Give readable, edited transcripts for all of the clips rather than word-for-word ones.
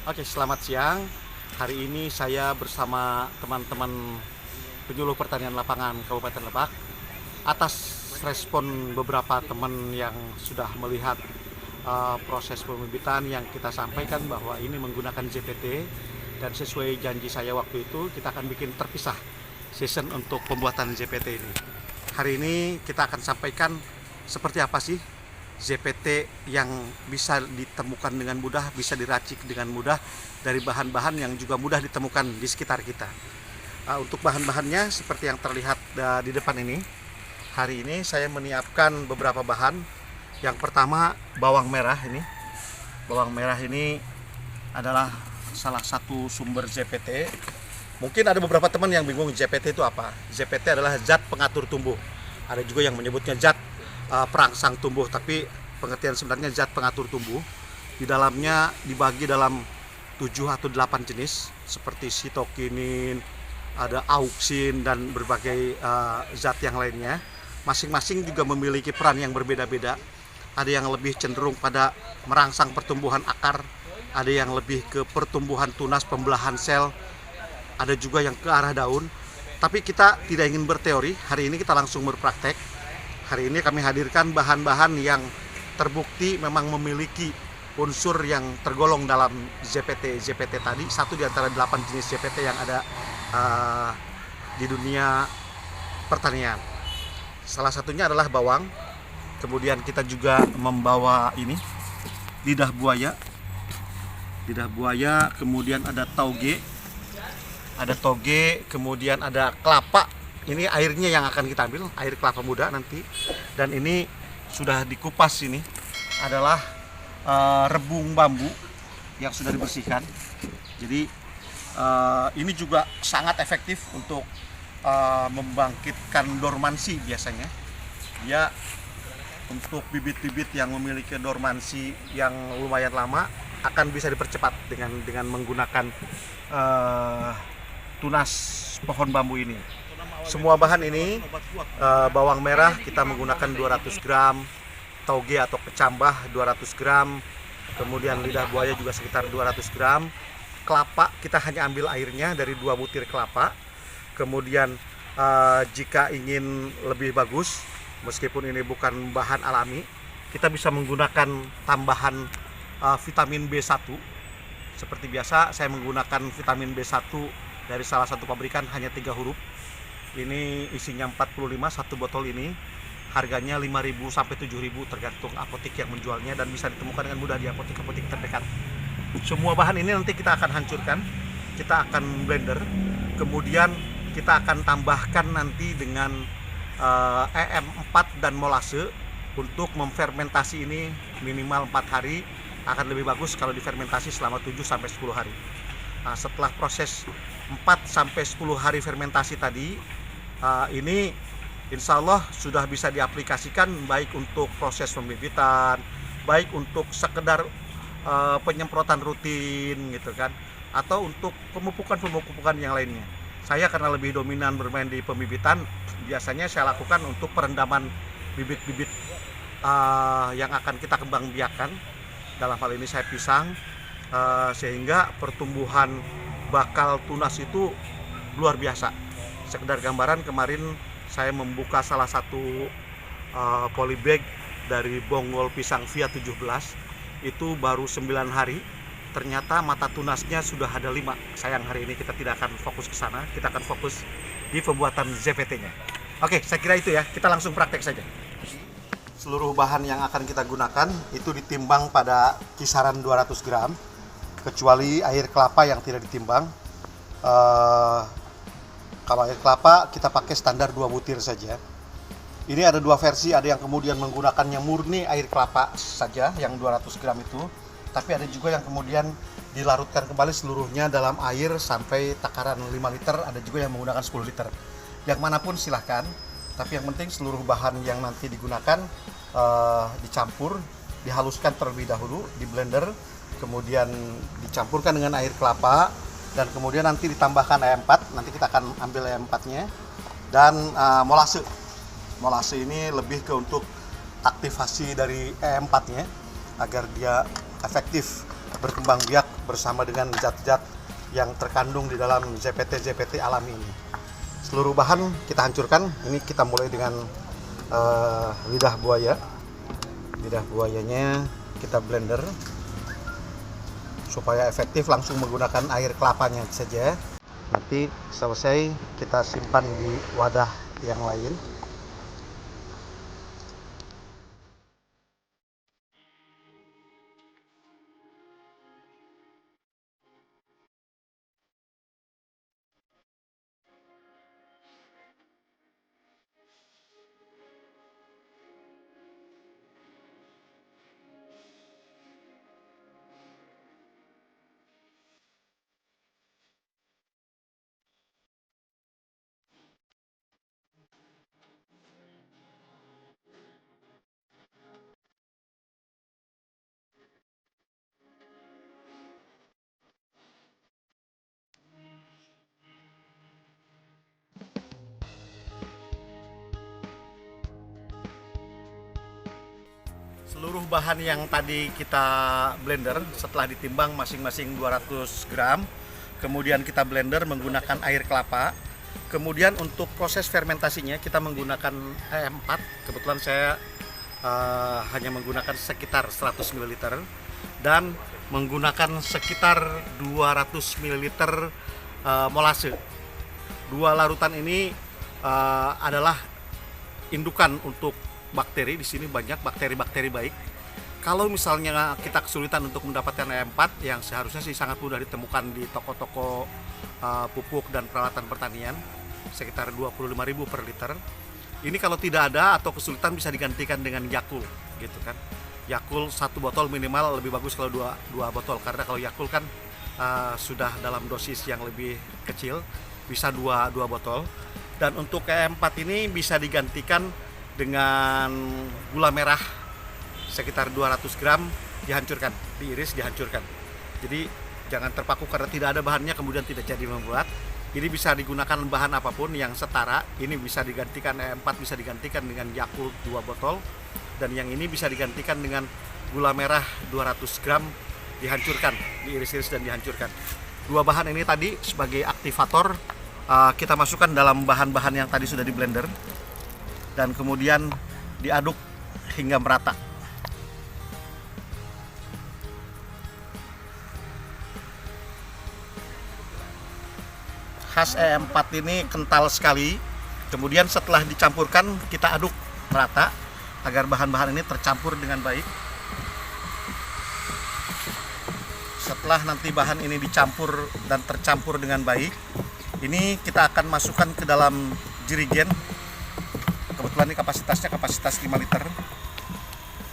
Oke, selamat siang. Hari ini saya bersama teman-teman penyuluh pertanian lapangan Kabupaten Lebak atas respon beberapa teman yang sudah melihat proses pembibitan yang kita sampaikan bahwa ini menggunakan JPT, dan sesuai janji saya waktu itu kita akan bikin terpisah season untuk pembuatan JPT ini. Hari ini kita akan sampaikan seperti apa sih JPT yang bisa ditemukan dengan mudah, bisa diracik dengan mudah dari bahan-bahan yang juga mudah ditemukan di sekitar kita. Untuk bahan-bahannya seperti yang terlihat di depan ini. Hari ini saya menyiapkan beberapa bahan. Yang pertama bawang merah ini. Bawang merah ini adalah salah satu sumber JPT. Mungkin ada beberapa teman yang bingung JPT itu apa. JPT adalah zat pengatur tumbuh. Ada juga yang menyebutnya zat perangsang tumbuh, tapi pengertian sebenarnya zat pengatur tumbuh. Di dalamnya dibagi dalam 7 atau 8 jenis seperti sitokinin, ada auksin dan berbagai zat yang lainnya. Masing-masing juga memiliki peran yang berbeda-beda. Ada yang lebih cenderung pada merangsang pertumbuhan akar, ada yang lebih ke pertumbuhan tunas, pembelahan sel, ada juga yang ke arah daun. Tapi kita tidak ingin berteori, hari ini kita langsung berpraktek. Hari ini kami hadirkan bahan-bahan yang terbukti memang memiliki unsur yang tergolong dalam JPT tadi, satu di antara 8 jenis JPT yang ada di dunia pertanian. Salah satunya adalah bawang. Kemudian kita juga membawa ini lidah buaya. Lidah buaya, kemudian ada tauge. Ada toge, kemudian ada kelapa. Ini airnya yang akan kita ambil, air kelapa muda nanti. Dan ini sudah dikupas, ini adalah rebung bambu yang sudah dibersihkan. Jadi ini juga sangat efektif untuk membangkitkan dormansi biasanya. Dia untuk bibit-bibit yang memiliki dormansi yang lumayan lama akan bisa dipercepat dengan menggunakan tunas pohon bambu ini. Semua bahan ini, bawang merah kita menggunakan 200 gram, tauge atau kecambah 200 gram, kemudian lidah buaya juga sekitar 200 gram, kelapa kita hanya ambil airnya dari 2 butir kelapa. Kemudian jika ingin lebih bagus, meskipun ini bukan bahan alami, kita bisa menggunakan tambahan vitamin B1. Seperti biasa saya menggunakan vitamin B1 dari salah satu pabrikan, hanya 3 huruf. Ini isinya 45, satu botol ini harganya 5.000 sampai 7.000 tergantung apotek yang menjualnya, dan bisa ditemukan dengan mudah di apotek-apotek terdekat. Semua bahan ini nanti kita akan hancurkan, kita akan blender, kemudian kita akan tambahkan nanti dengan EM4 dan molase untuk memfermentasi ini minimal 4 hari. Akan lebih bagus kalau difermentasi selama 7 sampai 10 hari. Nah, setelah proses 4 sampai 10 hari fermentasi tadi, ini insya Allah sudah bisa diaplikasikan baik untuk proses pembibitan, baik untuk sekedar penyemprotan rutin gitu kan, atau untuk pemupukan yang lainnya. Saya karena lebih dominan bermain di pembibitan, biasanya saya lakukan untuk perendaman bibit-bibit yang akan kita kembang biakan. Dalam hal ini saya pisang, sehingga pertumbuhan bakal tunas itu luar biasa. Sekedar gambaran, kemarin saya membuka salah satu polybag dari bonggol pisang via 17, itu baru 9 hari, ternyata mata tunasnya sudah ada 5. Sayang hari ini kita tidak akan fokus ke sana, kita akan fokus di pembuatan JPT-nya. Oke, saya kira itu ya, kita langsung praktek saja. Seluruh bahan yang akan kita gunakan itu ditimbang pada kisaran 200 gram, kecuali air kelapa yang tidak ditimbang. Kalau air kelapa kita pakai standar 2 butir saja. Ini ada 2 versi, ada yang kemudian menggunakannya murni air kelapa saja yang 200 gram itu, tapi ada juga yang kemudian dilarutkan kembali seluruhnya dalam air sampai takaran 5 liter, ada juga yang menggunakan 10 liter. Yang manapun silahkan, tapi yang penting seluruh bahan yang nanti digunakan dicampur, dihaluskan terlebih dahulu, di blender, kemudian dicampurkan dengan air kelapa, dan kemudian nanti ditambahkan EM4, nanti kita akan ambil EM4-nya, dan molase. Molase ini lebih ke untuk aktivasi dari EM4-nya agar dia efektif berkembang biak bersama dengan zat-zat yang terkandung di dalam ZPT alami ini. Seluruh bahan kita hancurkan. Ini kita mulai dengan lidah buaya. Lidah buayanya kita blender supaya efektif, langsung menggunakan air kelapanya saja. Nanti selesai kita simpan di wadah yang lain. Seluruh bahan yang tadi kita blender setelah ditimbang masing-masing 200 gram, kemudian kita blender menggunakan air kelapa. Kemudian untuk proses fermentasinya kita menggunakan E4. Kebetulan saya hanya menggunakan sekitar 100 ml dan menggunakan sekitar 200 ml molase. Dua larutan ini adalah indukan untuk bakteri. Di sini banyak bakteri-bakteri baik. Kalau misalnya kita kesulitan untuk mendapatkan E4 yang seharusnya sih sangat mudah ditemukan di toko-toko pupuk dan peralatan pertanian, sekitar 25.000 per liter. Ini kalau tidak ada atau kesulitan bisa digantikan dengan Yakult gitu kan. Yakult 1 botol minimal, lebih bagus kalau 2 botol, karena kalau Yakult kan sudah dalam dosis yang lebih kecil, bisa 2 botol. Dan untuk E4 ini bisa digantikan dengan gula merah sekitar 200 gram, dihancurkan, diiris, dihancurkan. Jadi jangan terpaku karena tidak ada bahannya kemudian tidak jadi membuat. Ini bisa digunakan bahan apapun yang setara. Ini bisa digantikan E4, bisa digantikan dengan Yakult 2 botol, dan yang ini bisa digantikan dengan gula merah 200 gram, dihancurkan, diiris-iris dan dihancurkan. Dua bahan ini tadi sebagai aktivator kita masukkan dalam bahan-bahan yang tadi sudah di blender dan kemudian diaduk hingga merata. Khas E4 ini kental sekali. Kemudian setelah dicampurkan kita aduk merata agar bahan-bahan ini tercampur dengan baik. Setelah nanti bahan ini dicampur dan tercampur dengan baik, ini kita akan masukkan ke dalam jerigen. Kebetulan ini kapasitasnya kapasitas 5 liter.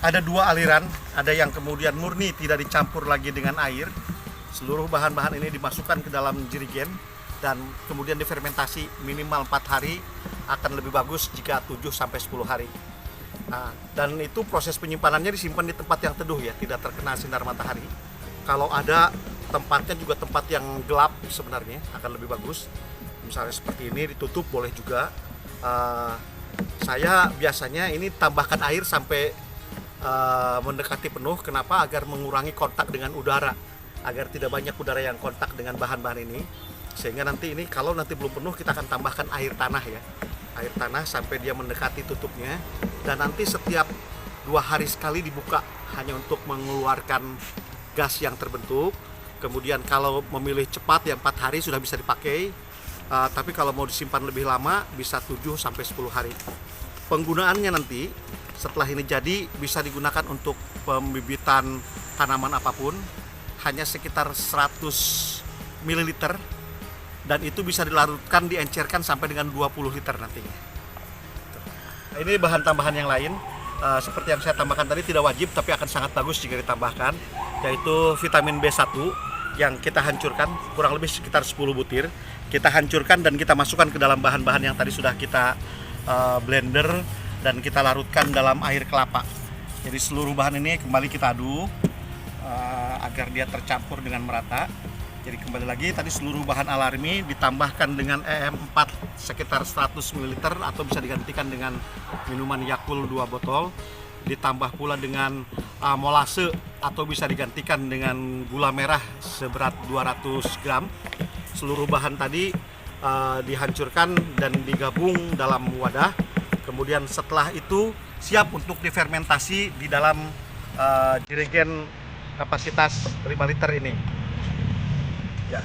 Ada 2 aliran, ada yang kemudian murni tidak dicampur lagi dengan air. Seluruh bahan-bahan ini dimasukkan ke dalam jerigen dan kemudian difermentasi minimal 4 hari, akan lebih bagus jika 7-10 hari. Nah, dan itu proses penyimpanannya disimpan di tempat yang teduh ya, tidak terkena sinar matahari. Kalau ada tempatnya juga tempat yang gelap sebenarnya akan lebih bagus. Misalnya seperti ini ditutup boleh juga. Saya biasanya ini tambahkan air sampai mendekati penuh. Kenapa? Agar mengurangi kontak dengan udara, agar tidak banyak udara yang kontak dengan bahan-bahan ini, sehingga nanti ini kalau nanti belum penuh kita akan tambahkan air tanah ya, air tanah sampai dia mendekati tutupnya. Dan nanti setiap 2 hari sekali dibuka hanya untuk mengeluarkan gas yang terbentuk. Kemudian kalau memilih cepat yang 4 hari sudah bisa dipakai. Tapi kalau mau disimpan lebih lama bisa 7-10 hari. Penggunaannya nanti setelah ini jadi bisa digunakan untuk pembibitan tanaman apapun, hanya sekitar 100 ml, dan itu bisa dilarutkan, diencerkan sampai dengan 20 liter nantinya. Ini bahan tambahan yang lain, seperti yang saya tambahkan tadi, tidak wajib tapi akan sangat bagus jika ditambahkan, yaitu vitamin B1 yang kita hancurkan, kurang lebih sekitar 10 butir. Kita hancurkan dan kita masukkan ke dalam bahan-bahan yang tadi sudah kita blender dan kita larutkan dalam air kelapa. Jadi seluruh bahan ini kembali kita aduk agar dia tercampur dengan merata. Jadi kembali lagi tadi seluruh bahan alarmi ditambahkan dengan E4 sekitar 100 ml atau bisa digantikan dengan minuman Yakult 2 botol. ditambah pula dengan molase atau bisa digantikan dengan gula merah seberat 200 gram. Seluruh bahan tadi dihancurkan dan digabung dalam wadah. Kemudian setelah itu siap untuk difermentasi di dalam jerigen kapasitas 5 liter ini. Ya.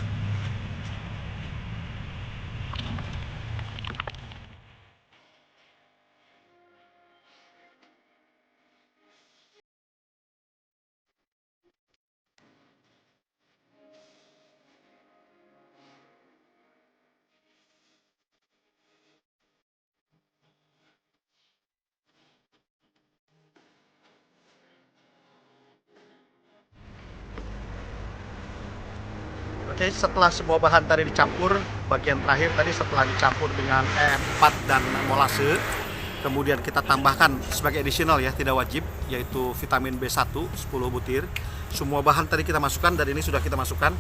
Oke, setelah semua bahan tadi dicampur, bagian terakhir tadi setelah dicampur dengan E4 dan molase, kemudian kita tambahkan sebagai additional ya, tidak wajib, yaitu vitamin B1 10 butir. Semua bahan tadi kita masukkan dan ini sudah kita masukkan.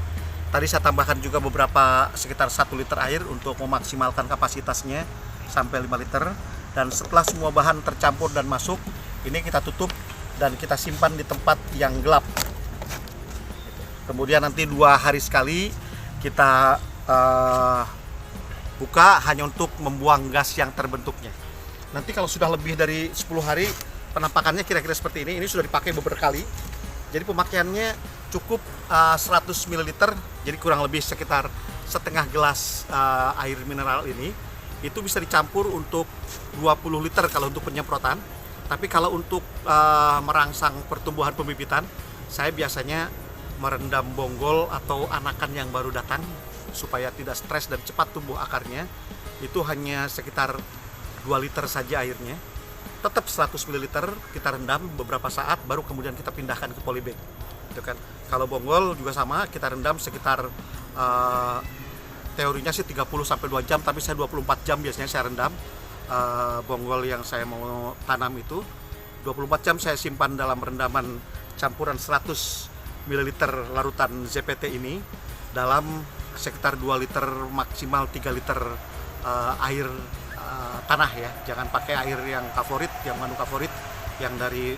Tadi saya tambahkan juga beberapa sekitar 1 liter air untuk memaksimalkan kapasitasnya sampai 5 liter. Dan setelah semua bahan tercampur dan masuk, ini kita tutup dan kita simpan di tempat yang gelap. Kemudian nanti 2 hari sekali kita buka hanya untuk membuang gas yang terbentuknya. Nanti kalau sudah lebih dari 10 hari, penampakannya kira-kira seperti ini. Ini sudah dipakai beberapa kali. Jadi pemakaiannya cukup 100 ml, jadi kurang lebih sekitar setengah gelas air mineral ini. Itu bisa dicampur untuk 20 liter kalau untuk penyemprotan. Tapi kalau untuk merangsang pertumbuhan pembibitan, saya biasanya merendam bonggol atau anakan yang baru datang supaya tidak stres dan cepat tumbuh akarnya. Itu hanya sekitar 2 liter saja airnya. Tetap 100 ml kita rendam beberapa saat, baru kemudian kita pindahkan ke polybag. Itu kan. Kalau bonggol juga sama, kita rendam sekitar teorinya sih 30 sampai 2 jam, tapi saya 24 jam biasanya saya rendam bonggol yang saya mau tanam itu. 24 jam saya simpan dalam rendaman campuran 100 ml larutan ZPT ini dalam sekitar 2 liter maksimal 3 liter air tanah ya. Jangan pakai air yang favorit, yang manu favorit, yang dari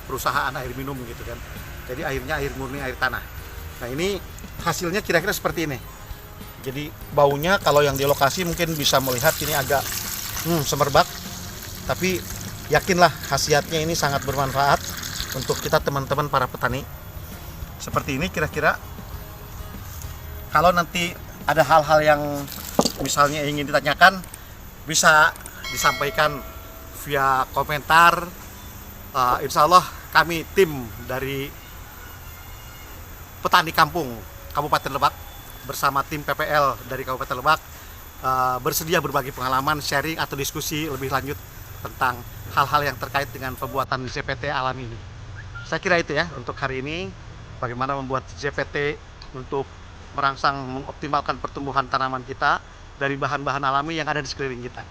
perusahaan air minum gitu kan. Jadi airnya air murni, air tanah. Nah ini hasilnya kira-kira seperti ini. Jadi baunya kalau yang di lokasi mungkin bisa melihat ini agak semerbak, tapi yakinlah khasiatnya ini sangat bermanfaat untuk kita teman-teman para petani. Seperti ini kira-kira. Kalau nanti ada hal-hal yang misalnya ingin ditanyakan, bisa disampaikan via komentar. Insya Allah kami tim dari Petani Kampung Kabupaten Lebak bersama tim PPL dari Kabupaten Lebak bersedia berbagi pengalaman, sharing atau diskusi lebih lanjut tentang hal-hal yang terkait dengan pembuatan ZPT alami ini. Saya kira itu ya untuk hari ini, bagaimana membuat ZPT untuk merangsang mengoptimalkan pertumbuhan tanaman kita dari bahan-bahan alami yang ada di sekeliling kita.